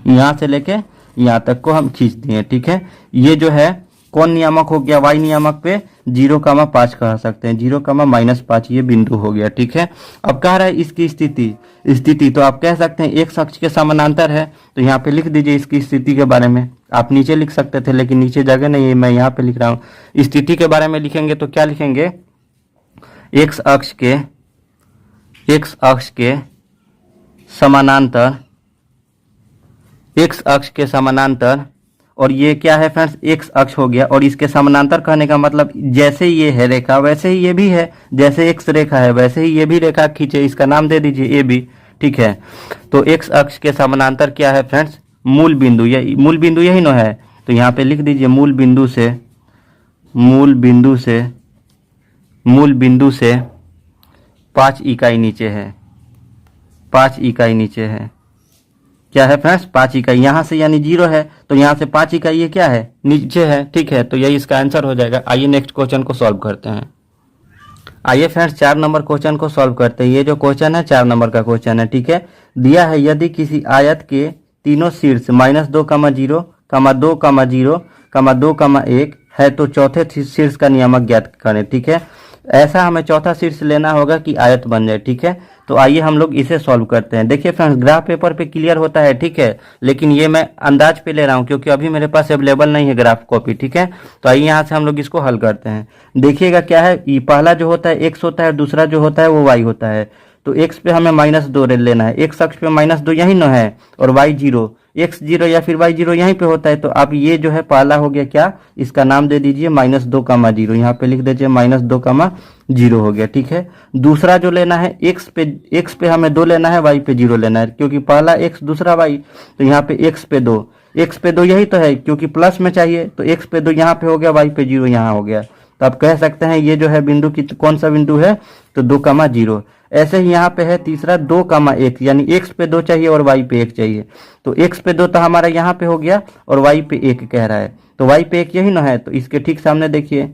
यहाँ से लेके यहाँ तक को हम खींच दिए, ठीक है। ये जो है कौन नियामक हो गया, वाई नियामक पे 0,5 कह सकते हैं, 0,-5 ये बिंदु हो गया, ठीक है। अब कह रहा है इसकी स्थिति तो आप कह सकते हैं एक अक्ष के समानांतर है, तो यहाँ पे लिख दीजिए इसकी स्थिति के बारे में। आप नीचे लिख सकते थे लेकिन नीचे जगह नहीं है, मैं यहाँ पे लिख रहा हूँ। स्थिति के बारे में लिखेंगे तो क्या लिखेंगे, एक्स अक्ष के समानांतर, और ये क्या है फ्रेंड्स, एक्स अक्ष हो गया। और इसके समानांतर कहने का मतलब जैसे ये है रेखा वैसे ही ये भी है, जैसे एक्स रेखा है वैसे ही ये भी रेखा खींचे, इसका नाम दे दीजिए ए बी, ठीक है। तो एक्स अक्ष के समानांतर क्या है फ्रेंड्स, मूल बिंदु यही ना है, तो यहाँ पे लिख दीजिए मूल बिंदु से 5 इकाई नीचे है, क्या है फ्रेंड्स 5 इकाई, यहाँ से यानी 0 है, तो यहाँ से 5 इकाई ये क्या है नीचे है, ठीक है। तो यही इसका आंसर हो जाएगा। आइए नेक्स्ट क्वेश्चन को सॉल्व करते हैं। आइए फ्रेंड्स 4 नंबर क्वेश्चन को सॉल्व करते हैं। ये जो क्वेश्चन है 4 नंबर का क्वेश्चन है, ठीक है। दिया है यदि किसी आयत के तीनों शीर्ष -2, 0, 2, 0, 2, 1 है तो चौथे शीर्ष का नियामक ज्ञात करें, ठीक है। ऐसा हमें चौथा शीर्ष लेना होगा कि आयत बन जाए, ठीक है। तो आइए हम लोग इसे सॉल्व करते हैं। देखिए फ्रेंड्स ग्राफ पेपर पे क्लियर होता है, ठीक है, लेकिन ये मैं अंदाज पे ले रहा हूँ क्योंकि अभी मेरे पास अवेलेबल नहीं है ग्राफ कॉपी, ठीक है। तो आइए यहाँ से हम लोग इसको हल करते हैं। देखिएगा क्या है, ये पहला जो होता है एक्स होता है, दूसरा जो होता है वो वाई होता है। तो एक्स पे हमें -2 लेना है, एक्स अक्ष पे -2 यही न है, और वाई 0, एक्स 0 या फिर वाई 0 यहीं पे होता है। तो आप ये जो है पहला हो गया क्या, इसका नाम दे दीजिए -2,0, यहाँ पे लिख दीजिए -2,0 हो गया, ठीक है। दूसरा जो लेना है एक्स पे हमें 2 लेना है, वाई पे 0 लेना है, क्योंकि पहला एक्स दूसरा वाई, तो यहाँ पे एक्स पे 2 यही तो है, क्योंकि प्लस में चाहिए, तो एक्स पे 2 यहाँ पे हो गया, वाई पे 0 यहाँ हो गया। तो आप कह सकते हैं ये जो है बिंदु की कौन सा बिंदु है, तो 2,0। ऐसे ही यहाँ पे है तीसरा 2,1, यानी एक्स पे 2 चाहिए और वाई पे 1 चाहिए। तो एक्स पे 2 तो हमारा यहाँ पे हो गया और वाई पे 1 कह रहा है, तो वाई पे 1 यही ना है। तो इसके ठीक सामने देखिए,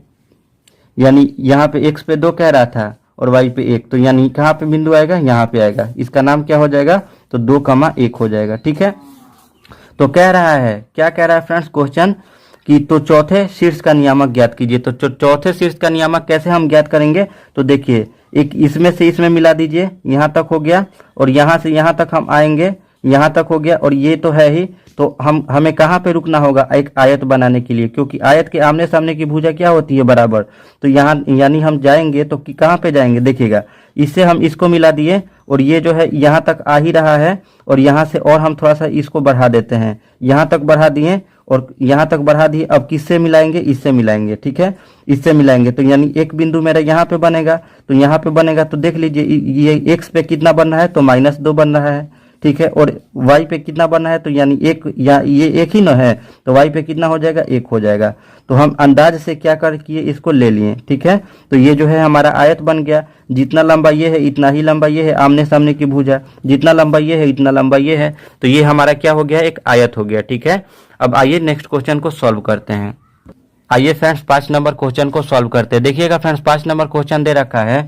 यानी यहाँ पे एक्स पे 2 कह रहा था और वाई पे 1, तो यानी कहाँ पे बिंदु आएगा, यहाँ पे आएगा। इसका नाम क्या हो जाएगा, तो 2,1 हो जाएगा, ठीक है। तो कह रहा है, क्या कह रहा है फ्रेंड्स क्वेश्चन कि तो चौथे शीर्ष का नियामक ज्ञात कीजिए। तो चौथे शीर्ष का नियामक कैसे हम ज्ञात करेंगे, तो देखिए एक इसमें से इसमें मिला दीजिए, यहाँ तक हो गया, और यहाँ से यहाँ तक हम आएंगे, यहाँ तक हो गया, और ये तो है ही। तो हमें कहाँ पे रुकना होगा, एक आयत बनाने के लिए, क्योंकि आयत के आमने सामने की भुजा क्या होती है, बराबर। तो यहाँ यानी हम जाएंगे तो कहाँ पे जाएंगे, देखिएगा इससे हम इसको मिला दिए, और ये जो है यहाँ तक आ ही रहा है, और यहाँ से और हम थोड़ा सा इसको बढ़ा देते हैं, यहाँ तक बढ़ा दिए और यहाँ तक बढ़ा दिए। अब किससे मिलाएंगे, इससे मिलाएंगे, ठीक है, इससे मिलाएंगे। तो यानी एक बिंदु मेरा यहाँ पे बनेगा, तो यहाँ पे बनेगा, तो देख लीजिए ये एक्स पे कितना बन रहा है, तो -2 बन रहा है, ठीक है। और वाई पे कितना बना है, तो यानी 1, या ये 1 ही न है, तो वाई पे कितना हो जाएगा, 1 हो जाएगा। तो हम अंदाज से क्या कर किए, इसको ले लिए, ठीक है। तो ये जो है हमारा आयत बन गया, जितना लंबा ये है इतना ही लंबा ये है, आमने सामने की भुजा, जितना लंबा ये है इतना लंबा ये है, तो ये हमारा क्या हो गया, एक आयत हो गया, ठीक है। अब आइए नेक्स्ट क्वेश्चन को सॉल्व करते हैं। आइए फ्रेंड्स 5 नंबर क्वेश्चन को सॉल्व करते हैं। देखिएगा फ्रेंड्स 5 नंबर क्वेश्चन दे रखा है,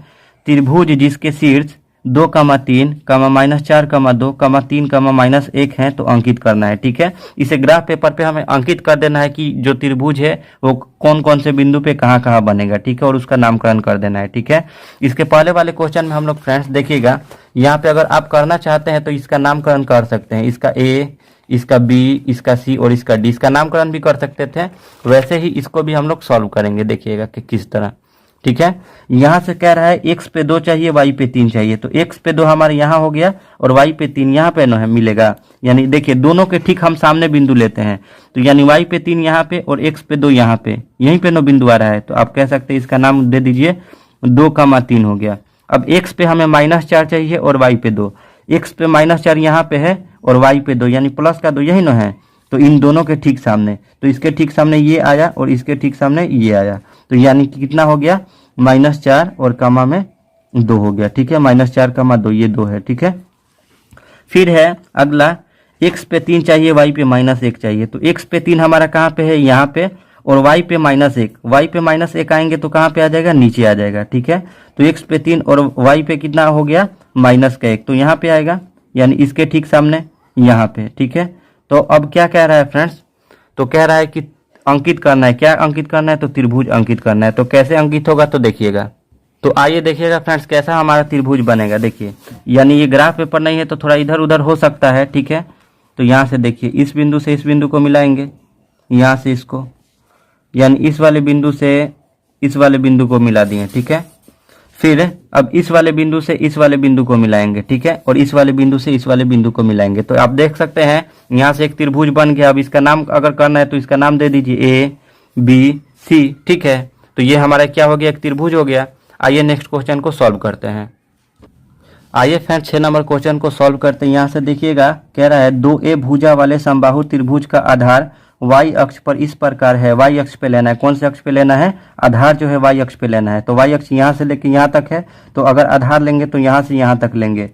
त्रिभुज जिसके शीर्ष 2, 3, -4, 2, 3, -1 है तो अंकित करना है, ठीक है। इसे ग्राफ पेपर पे हमें अंकित कर देना है कि जो त्रिभुज है वो कौन कौन से बिंदु पे कहाँ कहाँ बनेगा, ठीक है, और उसका नामकरण कर देना है, ठीक है। इसके पहले वाले क्वेश्चन में हम लोग फ्रेंड्स देखिएगा, यहाँ पे अगर आप करना चाहते हैं तो इसका नामकरण कर सकते हैं, इसका ए, इसका बी, इसका सी और इसका डी, इसका नामकरण भी कर सकते थे। वैसे ही इसको भी हम लोग सॉल्व करेंगे, देखिएगा कि किस तरह, ठीक है। यहाँ से कह रहा है x पे 2 चाहिए, y पे 3 चाहिए, तो x पे 2 हमारे यहाँ हो गया और y पे 3 यहाँ पे है मिलेगा। यानी देखिए दोनों के ठीक हम सामने बिंदु लेते हैं, तो यानी y पे 3 यहाँ पे और x पे 2 यहाँ पे, यहीं पे बिंदु आ रहा है, तो आप कह सकते हैं इसका नाम दे दीजिए 2,3 हो गया। अब x पे हमें -4 चाहिए और y पे 2, x पे -4 यहाँ पे है और y पे 2 यानी प्लस का 2 यही न है, तो इन दोनों के ठीक सामने, तो इसके ठीक सामने ये आया और इसके ठीक सामने ये आया, तो यानी कि कितना हो गया -4 और कामा में 2 हो गया। ठीक है, -4,2 ये 2 है। ठीक है, फिर है अगला x पे 3 चाहिए, y पे -1 चाहिए, तो x पे 3 हमारा कहाँ पे है यहाँ पे, और y पे -1, y पे -1 आएंगे तो कहाँ पे आ जाएगा नीचे आ जाएगा। ठीक है, तो x पे 3 और y पे कितना हो गया -1, तो यहाँ पे आएगा यानी इसके ठीक सामने यहाँ पे। ठीक है, तो अब क्या कह रहा है फ्रेंड्स, तो कह रहा है कि अंकित करना है, क्या अंकित करना है, तो त्रिभुज अंकित करना है। तो कैसे अंकित होगा तो देखिएगा, तो आइए देखिएगा फ्रेंड्स कैसा हमारा त्रिभुज बनेगा। देखिए यानी ये ग्राफ पेपर नहीं है तो थोड़ा इधर उधर हो सकता है। ठीक है, तो यहाँ से देखिए इस बिंदु से इस बिंदु को मिलाएंगे, यहाँ से इसको, यानी इस वाले बिंदु से इस वाले बिंदु को मिला दिए। ठीक है, फिर अब इस वाले बिंदु से इस वाले बिंदु को मिलाएंगे। ठीक है, और इस वाले बिंदु से इस वाले बिंदु को मिलाएंगे, तो आप देख सकते हैं यहाँ से एक त्रिभुज बन गया। अब इसका नाम अगर करना है तो इसका नाम दे दीजिए ABC। ठीक है, तो ये हमारा क्या हो गया, एक त्रिभुज हो गया। आइए नेक्स्ट क्वेश्चन को सॉल्व करते हैं। आइए फ्रेंड्स 6 नंबर क्वेश्चन को सॉल्व करते हैं। यहाँ से देखिएगा कह रहा है 2A भुजा वाले समबाहु त्रिभुज का आधार y अक्ष पर इस प्रकार है। y अक्ष पे लेना है, कौन से अक्ष पे लेना है, आधार जो है y अक्ष पे लेना है। तो y अक्ष यहाँ से लेके यहाँ तक है, तो अगर आधार लेंगे तो यहाँ से यहाँ तक लेंगे।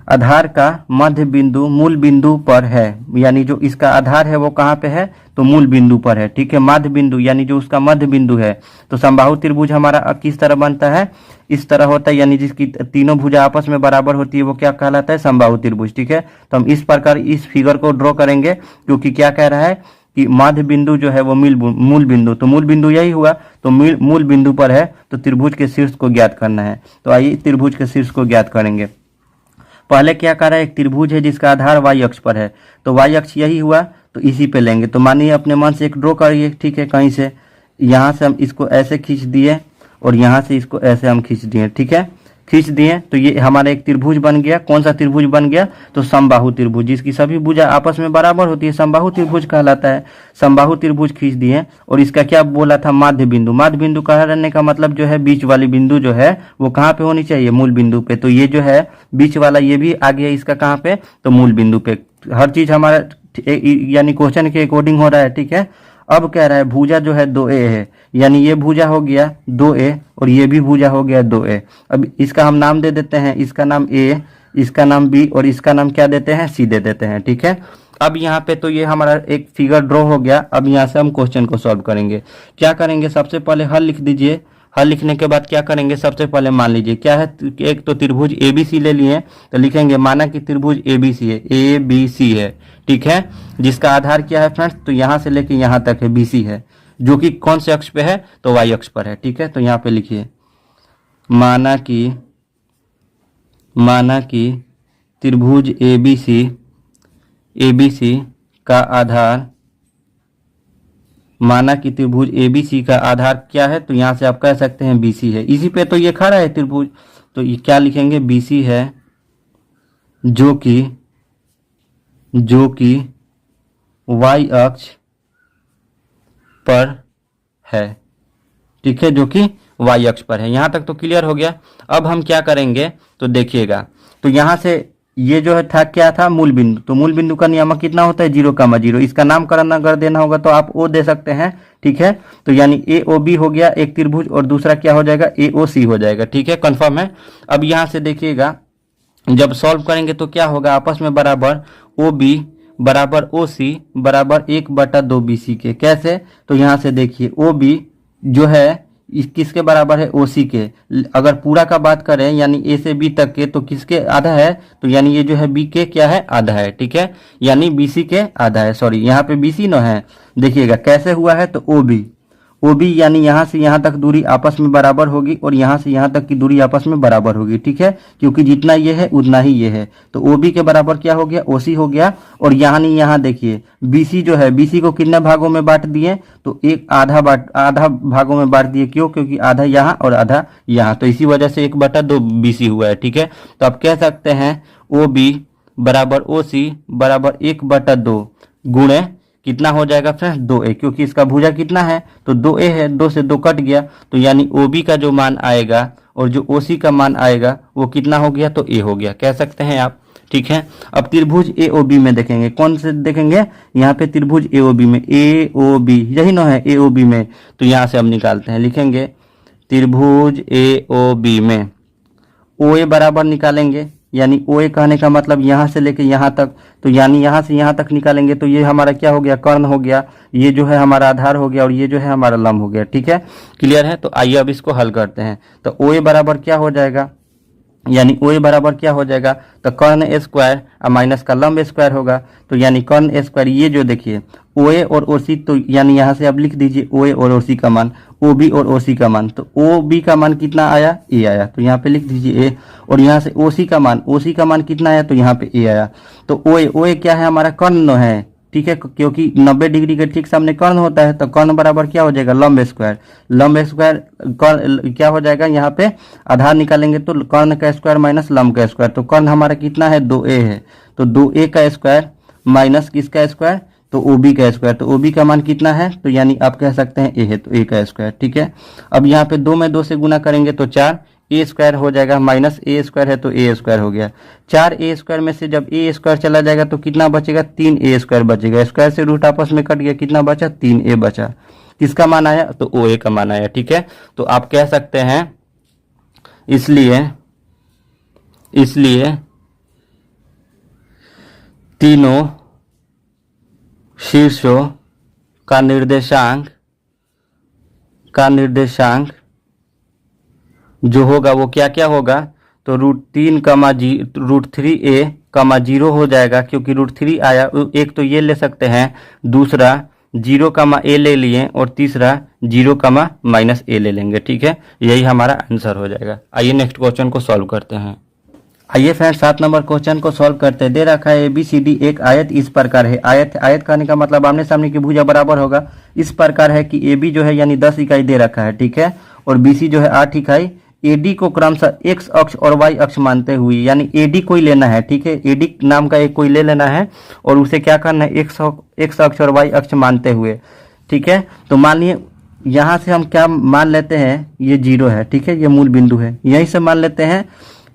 आधार का मध्य बिंदु मूल बिंदु पर है, यानी जो इसका आधार है वो कहाँ पे है, तो मूल बिंदु पर है। ठीक है, मध्य बिंदु यानी जो उसका मध्य बिंदु है। तो समबाहु त्रिभुज हमारा किस तरह बनता है, इस तरह होता है, यानी जिसकी तीनों भुजा आपस में बराबर होती है वो क्या कहलाता है, समबाहु त्रिभुज। ठीक है, तो हम इस प्रकार इस फिगर को ड्रॉ करेंगे, क्योंकि क्या कह रहा है कि मध्य बिंदु जो है वो मूल बिंदु, तो मूल बिंदु यही हुआ, तो मूल बिंदु पर है, तो त्रिभुज के शीर्ष को ज्ञात करना है। तो आइए त्रिभुज के शीर्ष को ज्ञात करेंगे। पहले क्या कर रहा है, एक त्रिभुज है जिसका आधार y अक्ष पर है, तो y अक्ष यही हुआ, तो इसी पे लेंगे। तो मानिए अपने मन से एक ड्रॉ करिए। ठीक है, कहीं से यहाँ से हम इसको ऐसे खींच दिए और यहाँ से इसको ऐसे हम खींच दिए। ठीक है, खींच दिए तो ये हमारा एक त्रिभुज बन गया। कौन सा त्रिभुज बन गया, तो समबाहु त्रिभुज, जिसकी सभी भुजा आपस में बराबर होती है, समबाहु त्रिभुज कहलाता है। समबाहु त्रिभुज खींच दिए और इसका क्या बोला था, माध्य बिंदु। माध्य बिंदु कहाँ रहने का मतलब जो है बीच वाली बिंदु जो है वो कहाँ पे होनी चाहिए, मूल बिंदु पे। तो ये जो है बीच वाला ये भी आ गया इसका कहाँ पे, तो मूल बिंदु पे। हर चीज हमारा यानी क्वेश्चन के अकॉर्डिंग हो रहा है। ठीक है, अब कह रहा है भुजा जो है 2A है, यानी ये भुजा हो गया 2A और ये भी भुजा हो गया 2A। अब इसका हम नाम दे देते हैं, इसका नाम A, इसका नाम B और इसका नाम क्या देते हैं, C दे देते हैं। ठीक है, अब यहाँ पे तो ये हमारा एक फिगर ड्रॉ हो गया। अब यहाँ से हम क्वेश्चन को सॉल्व करेंगे। क्या करेंगे, सबसे पहले हल लिख दीजिए। हल लिखने के बाद क्या करेंगे, सबसे पहले मान लीजिए क्या है, एक तो त्रिभुज ABC ले लिए, तो लिखेंगे माना कि त्रिभुज ABC है, ABC है। ठीक है, जिसका आधार क्या है फ्रेंड्स, तो यहाँ से लेके यहाँ तक है BC है, जो कि कौन से अक्ष पे है, तो y अक्ष पर है। ठीक है, तो यहाँ पे लिखिए माना कि त्रिभुज ABC का आधार, माना कि त्रिभुज ABC का आधार क्या है, तो यहाँ से आप कह सकते हैं BC है। इसी पे तो ये खड़ा है त्रिभुज, तो ये क्या लिखेंगे, BC है जो कि y अक्ष पर है। ठीक है, जो कि y अक्ष पर है। यहाँ तक तो क्लियर हो गया। अब हम क्या करेंगे, तो देखिएगा, तो यहाँ से ये जो है था क्या था, मूल बिंदु। तो मूल बिंदु का नियामक कितना होता है, 0,0। इसका नामकरण अगर देना होगा तो आप O दे सकते हैं। ठीक है, तो यानी AOB हो गया एक त्रिभुज और दूसरा क्या हो जाएगा, AOC हो जाएगा। ठीक है, कंफर्म है। अब यहाँ से देखिएगा जब सॉल्व करेंगे तो क्या होगा, आपस में बराबर OB बराबर OC बराबर 1/2 BC के। कैसे, तो यहाँ से देखिए OB जो है किसके बराबर है, OC के। अगर पूरा का बात करें यानी A से B तक के, तो किसके आधा है, तो यानी ये जो है B के क्या है, आधा है। ठीक है, यानी BC के आधा है। सॉरी, यहाँ पे BC न है, देखिएगा कैसे हुआ है, तो OB यानी यहाँ से यहाँ तक दूरी आपस में बराबर होगी और यहाँ से यहाँ तक की दूरी आपस में बराबर होगी, ठीक है, क्योंकि जितना ये है उतना ही ये है। तो OB के बराबर क्या हो गया, OC हो गया। और यहाँ देखिए BC जो है, BC को कितने भागों में बांट दिए, तो एक आधा भागों में बांट दिए। क्यों, क्योंकि आधा यहाँ और आधा यहाँ, तो इसी वजह से 1/2 BC हुआ है, ठीक है। तो आप कह सकते हैं OB बराबर OC बराबर 1/2 गुणे कितना हो जाएगा फ्रेंड्स, 2a, क्योंकि इसका भुजा कितना है, तो 2a है, 2 से 2 कट गया, तो यानी OB का जो मान आएगा और जो OC का मान आएगा वो कितना हो गया, तो a हो गया, कह सकते हैं आप, ठीक है। अब त्रिभुज AOB में देखेंगे, कौन से देखेंगे, यहाँ पे त्रिभुज AOB में, AOB यही ना है AOB में, तो यहाँ से हम निकालते हैं, लिखेंगे त्रिभुज AOB में OA बराबर निकालेंगे, यानी OA कहने का मतलब यहाँ से लेके यहाँ तक, तो यानी यहाँ से यहाँ तक निकालेंगे तो ये हमारा क्या हो गया, कर्ण हो गया, ये जो है हमारा आधार हो गया और ये जो है हमारा लंब हो गया, ठीक है, क्लियर है। तो आइए अब इसको हल करते हैं। तो OA बराबर क्या हो जाएगा, यानी OA बराबर क्या हो जाएगा, तो कर्ण A स्क्वायर और माइनस का लंब स्क्वायर होगा, तो यानी कर्ण A स्क्वायर, ये जो देखिए OA और OC, तो यानी यहाँ से आप लिख दीजिए OA और OC का मान, OB और OC का मान, तो OB का मान कितना आया, A आया, तो यहाँ पे लिख दीजिए A, और यहाँ से OC का मान कितना आया, तो यहाँ पे A आया। तो OA क्या है, हमारा कर्ण है, ठीक है, क्योंकि 90 डिग्री के ठीक सामने कर्ण होता है, तो कर्ण बराबर क्या हो जाएगा, लंब स्क्वायर कर्ण क्या हो जाएगा, यहाँ पे आधार निकालेंगे तो कर्ण का स्क्वायर माइनस लंब का स्क्वायर, तो कर्ण हमारा कितना है, 2a है, तो 2a का स्क्वायर माइनस किसका स्क्वायर, तो OB का स्क्वायर, तो OB का मान कितना है, तो यानी आप कह सकते हैं a है, तो a का स्क्वायर, ठीक है। अब यहाँ पे 2 में 2 से गुना करेंगे तो 4 a स्क्वायर हो जाएगा, माइनस a स्क्वायर है तो a स्क्वायर हो गया। 4a स्क्वायर में से जब a स्क्वायर चला जाएगा तो कितना बचेगा, 3a स्क्वायर बचेगा, स्क्वायर से रूट आपस में कट गया, कितना बचा, 3a बचा, किसका मान आया, तो OA का मान आया, ठीक है। तो आप कह सकते हैं इसलिए तीनों शीर्षों का निर्देशांक जो होगा वो क्या क्या होगा, तो √3a, 0 हो जाएगा, क्योंकि √3 आया, एक तो ये ले सकते हैं, दूसरा 0, a ले लिए और तीसरा 0, -a ले लेंगे, ठीक है, यही हमारा आंसर हो जाएगा। आइए नेक्स्ट क्वेश्चन को सॉल्व करते हैं। आइए फ्रेंड्स 7 नंबर क्वेश्चन को सॉल्व करते हैं। दे रखा है ABCD एक आयत इस प्रकार है, आयत कहने का मतलब आमने सामने की भुजा बराबर होगा, इस प्रकार है कि AB जो है यानी 10 इकाई दे रखा है, ठीक है, और BC जो है 8 इकाई। AD को क्रमशः X अक्ष और Y अक्ष मानते हुए, यानी AD कोई लेना है, ठीक है, AD नाम का एक कोई ले लेना है और उसे क्या करना है, X अक्ष और Y अक्ष मानते हुए, ठीक है। तो मान लिए यहाँ से हम क्या मान लेते हैं, ये 0 है, ठीक है, ये मूल बिंदु है, यहीं से मान लेते हैं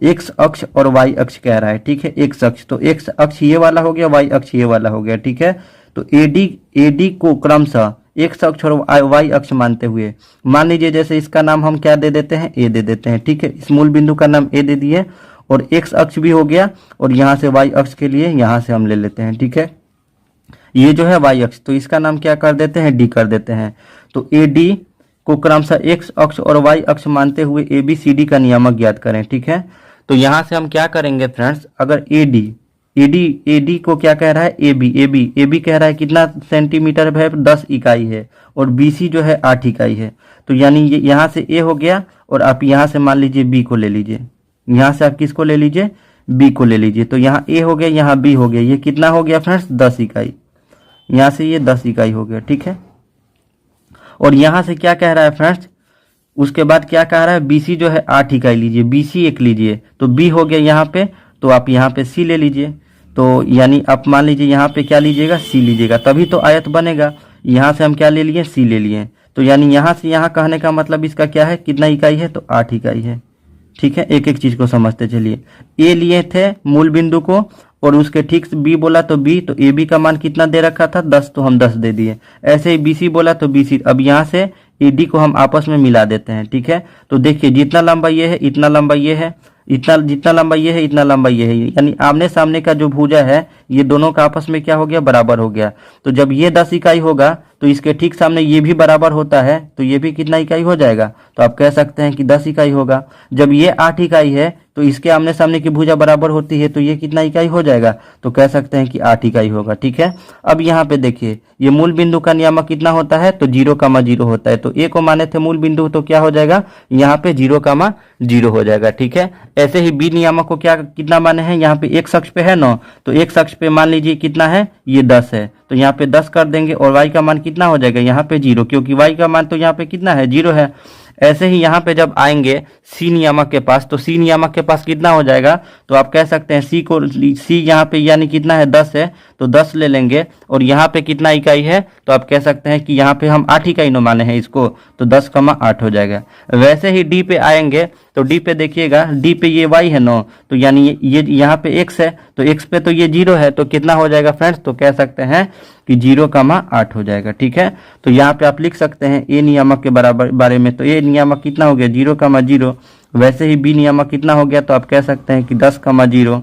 X अक्ष और Y अक्ष कह रहा है, ठीक है, X अक्ष, तो X अक्ष ये वाला हो गया, Y अक्ष ये वाला हो गया, ठीक है। तो AD को क्रमशः X अक्ष और Y अक्ष मानते हुए, मान लीजिए जैसे इसका नाम हम क्या दे देते हैं, A दे देते हैं, ठीक है, इस मूल बिंदु का नाम A दे दिए और X अक्ष भी हो गया और यहाँ से Y अक्ष के लिए यहाँ से हम ले लेते हैं, ठीक है, ये जो है Y अक्ष, तो इसका नाम क्या कर देते हैं, D कर देते हैं। तो AD को क्रमशः X अक्ष और Y अक्ष मानते हुए ABCD का नियामक ज्ञात करें, ठीक है। तो यहाँ से हम क्या करेंगे फ्रेंड्स, अगर AD को क्या कह रहा है, AB कह रहा है कितना सेंटीमीटर है, 10 इकाई है, और BC जो है 8 इकाई है, तो यानी ये यहाँ से A हो गया और आप यहाँ से मान लीजिए B को ले लीजिए, यहाँ से आप किसको ले लीजिए, B को ले लीजिए, तो यहाँ A हो गया, यहाँ B हो गया, ये कितना हो गया फ्रेंड्स, 10 इकाई, यहाँ से ये 10 इकाई हो गया, ठीक है। और यहाँ से क्या कह रहा है फ्रेंड्स, उसके बाद क्या कह रहा है, BC जो है 8 इकाई लीजिए, BC एक लीजिए, तो B हो गया यहाँ पे, तो आप यहाँ पे C ले लीजिए, तो यानी आप मान लीजिए यहाँ पे क्या लीजिएगा, C लीजिएगा, तभी तो आयत बनेगा। यहाँ से हम क्या ले लिए, C ले लिए, तो यानी यहाँ से यहाँ कहने का मतलब इसका क्या है, कितना इकाई है, तो 8 इकाई है, ठीक है। एक एक चीज को समझते चलिए, A लिए थे मूल बिंदु को और उसके ठीक B बोला तो B, तो AB का मान कितना दे रखा था, 10, तो हम 10 दे दिए। ऐसे ही BC बोला तो BC, अब यहाँ से AD को हम आपस में मिला देते हैं, ठीक है। तो देखिए जितना लंबा ये है इतना लंबा ये है, जितना लंबा ये है इतना लंबा ये है, यानी आमने सामने का जो भुजा है ये दोनों का आपस में क्या हो गया, बराबर हो गया। तो जब ये 10 इकाई होगा तो इसके ठीक सामने ये भी बराबर होता है, तो ये भी कितना इकाई हो जाएगा, तो आप कह सकते हैं कि 10 इकाई होगा। जब ये 8 इकाई है तो इसके आमने सामने की भुजा बराबर होती है, तो ये कितना इकाई हो जाएगा, तो कह सकते हैं कि 8 इकाई होगा। ठीक है, अब यहाँ पे देखिए ये मूल बिंदु का नियामक कितना होता है, तो 0,0 होता है। तो ए को माने थे मूल बिंदु, तो क्या हो जाएगा, यहाँ पे 0,0 हो जाएगा। ठीक है, ऐसे ही बी नियामक को क्या कितना माने हैं, यहाँ पे एक अक्ष पे है 9, तो एक अक्ष पे मान लीजिए कितना है, ये 10 है, तो यहाँ पे 10 कर देंगे और y का मान कितना हो जाएगा, यहाँ पे 0, क्योंकि y का मान तो यहाँ पे कितना है, 0 है। ऐसे ही यहाँ पे जब आएंगे सी नियामक के पास, तो सी नियामक के पास कितना हो जाएगा, तो आप कह सकते हैं सी यहाँ पे यानी कितना है, 10 है, तो 10 ले लेंगे और यहाँ पे कितना इकाई है, तो आप कह सकते हैं कि यहाँ पे हम 8 इकाई नो माने हैं इसको, तो 10,8 हो जाएगा। वैसे ही डी पे आएंगे, तो डी पे देखिएगा, डी पे ये y है 9, तो यानी ये यहाँ पे x है, तो x पे तो ये 0 है, तो कितना हो जाएगा फ्रेंड्स, तो कह सकते हैं कि 0,8 हो जाएगा। ठीक है, तो यहाँ पे आप लिख सकते हैं ए नियामक के बारे में, तो ए नियामक कितना हो गया, 0,0। वैसे ही बी नियामक कितना हो गया, तो आप कह सकते हैं कि 10,0।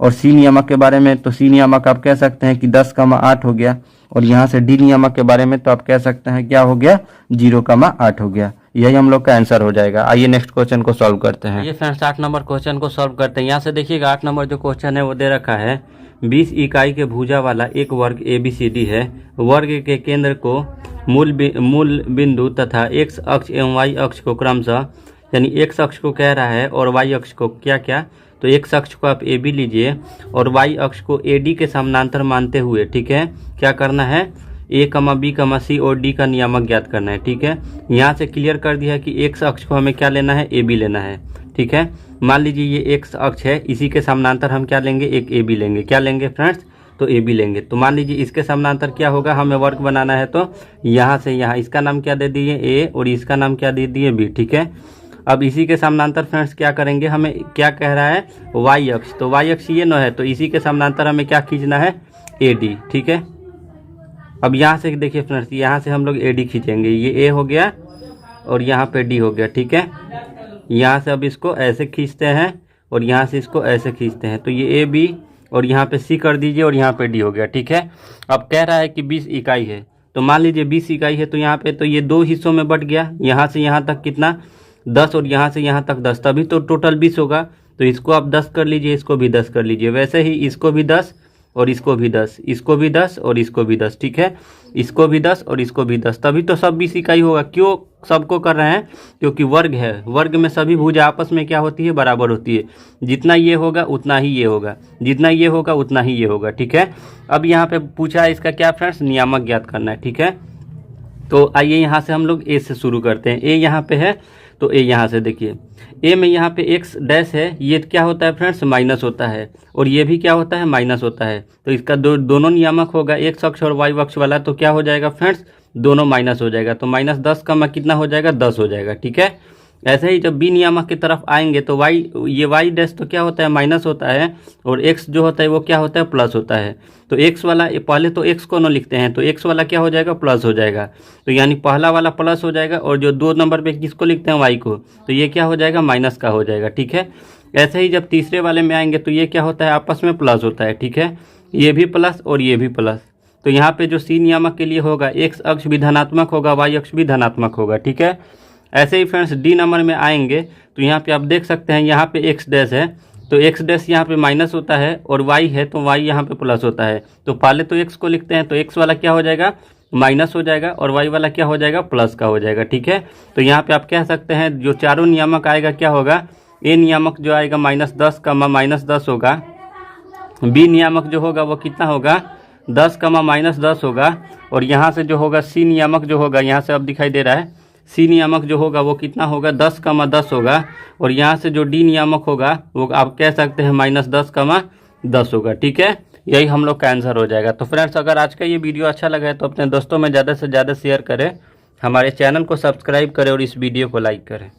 और सी नियामक के बारे में, तो सी नियामक आप कह सकते हैं कि 10,8 हो गया। और यहाँ से डी नियामक के बारे में तो आप कह सकते हैं क्या हो गया, 0,8 हो गया। यही हम लोग का आंसर हो जाएगा। आइए नेक्स्ट क्वेश्चन को सॉल्व करते हैं। ये फ्रेंड्स 8 नंबर क्वेश्चन को सॉल्व करते हैं। यहाँ से देखिएगा 8 नंबर जो क्वेश्चन है वो दे रखा है, 20 इकाई के भुजा वाला एक वर्ग ABCD है। वर्ग के केंद्र को मूल बिंदु तथा x अक्ष एवं y अक्ष को क्रमशः, यानी x अक्ष को कह रहा है और y अक्ष को क्या क्या, तो x अक्ष को आप AB लीजिए और y अक्ष को AD के समानांतर मानते हुए, ठीक है, क्या करना है, A, B, C और D का नियामक ज्ञात करना है। ठीक है, यहाँ से क्लियर कर दिया है कि x अक्ष को हमें क्या लेना है, AB लेना है। ठीक है, मान लीजिए ये x अक्ष है, इसी के समानांतर हम क्या लेंगे, एक AB लेंगे। क्या लेंगे फ्रेंड्स, तो AB लेंगे। तो मान लीजिए इसके समानांतर क्या होगा, हमें वर्ग बनाना है, तो यहाँ से यहाँ इसका नाम क्या दे दिए A और इसका नाम क्या दे दिए B। ठीक है, अब इसी के समानांतर फ्रेंड्स क्या करेंगे, हमें क्या कह रहा है, y अक्ष, तो y अक्ष ये न है, तो इसी के समानांतर हमें क्या खींचना है, AD। ठीक है, अब यहाँ से देखिए फ्रेंड्स, यहाँ से हम लोग AD खींचेंगे, ये A हो गया और यहाँ पे D हो गया। ठीक है, यहाँ से अब इसको ऐसे खींचते हैं और यहाँ से इसको ऐसे खींचते हैं, तो ये AB और यहाँ पे C कर दीजिए और यहाँ पे D हो गया। ठीक है, अब कह रहा है कि 20 इकाई है, तो मान लीजिए 20 इकाई है, तो यहाँ पे तो ये 2 हिस्सों में बट गया, यहाँ से यहाँ तक कितना 10 और यहाँ से यहाँ तक 10, तभी तो टोटल 20 होगा। तो इसको आप 10 कर लीजिए, इसको भी 10 कर लीजिए, वैसे ही इसको भी 10 और इसको भी 10, इसको भी 10 और इसको भी 10। ठीक है, इसको भी 10 और इसको भी 10, तभी तो सब 20 इकाई होगा। क्यों सबको कर रहे हैं, क्योंकि वर्ग है, वर्ग में सभी भुजा आपस में क्या होती है, बराबर होती है। जितना ये होगा उतना ही ये होगा, जितना ये होगा उतना ही ये होगा। ठीक है, अब यहाँ पे पूछा है इसका क्या फ्रेंड्स, नियामक ज्ञात करना है। ठीक है, तो आइए यहाँ से हम लोग A से शुरू करते हैं। A यहाँ पे है, तो A यहाँ से देखिए, A में यहाँ पे x डैश है, ये क्या होता है फ्रेंड्स, माइनस होता है, और ये भी क्या होता है, माइनस होता है। तो इसका दोनों नियामक होगा, x अक्ष और y अक्ष वाला, तो क्या हो जाएगा फ्रेंड्स, दोनों माइनस हो जाएगा, तो -10 का कितना हो जाएगा, 10 हो जाएगा। ठीक है, ऐसे ही जब b नियामक की तरफ आएंगे तो ये y डैश तो क्या होता है, माइनस होता है, और x जो होता है वो क्या होता है, प्लस होता है। तो x वाला पहले तो x को न लिखते हैं, तो x वाला क्या हो जाएगा, प्लस हो जाएगा, तो यानी पहला वाला प्लस हो जाएगा, और जो 2 नंबर पे किसको लिखते हैं, y को, तो ये क्या हो जाएगा, माइनस का हो जाएगा। ठीक है, ऐसे ही जब तीसरे वाले में आएंगे तो ये क्या होता है, आपस में प्लस होता है। ठीक है, ये भी प्लस और ये भी प्लस, तो यहाँ पे जो सी नियामक के लिए होगा, x अक्ष भी धनात्मक होगा, y अक्ष भी धनात्मक होगा। ठीक है, ऐसे ही फ्रेंड्स डी नंबर में आएंगे तो यहाँ पे आप देख सकते हैं, यहाँ पे x डैश है, तो x डैश यहाँ पे माइनस होता है, और y है तो y यहाँ पे प्लस होता है। तो पहले तो x को लिखते हैं, तो x वाला क्या हो जाएगा, माइनस हो जाएगा, और y वाला क्या हो जाएगा, प्लस का हो जाएगा। ठीक है, तो यहाँ पे आप कह सकते हैं जो चारों नियामक आएगा क्या होगा, a नियामक जो आएगा -10 का -10 होगा, b नियामक जो होगा वो कितना होगा, 10 का -10 होगा, और यहाँ से जो होगा c नियामक जो होगा, यहाँ से अब दिखाई दे रहा है, सी नियामक जो होगा वो कितना होगा, 10 का 10 होगा, और यहाँ से जो डी नियामक होगा वो आप कह सकते हैं -10 का 10 होगा। ठीक है, यही हम लोग का आंसर हो जाएगा। तो फ्रेंड्स अगर आज का ये वीडियो अच्छा लगा है तो अपने दोस्तों में ज़्यादा से ज़्यादा शेयर करें, हमारे चैनल को सब्सक्राइब करें और इस वीडियो को लाइक करें।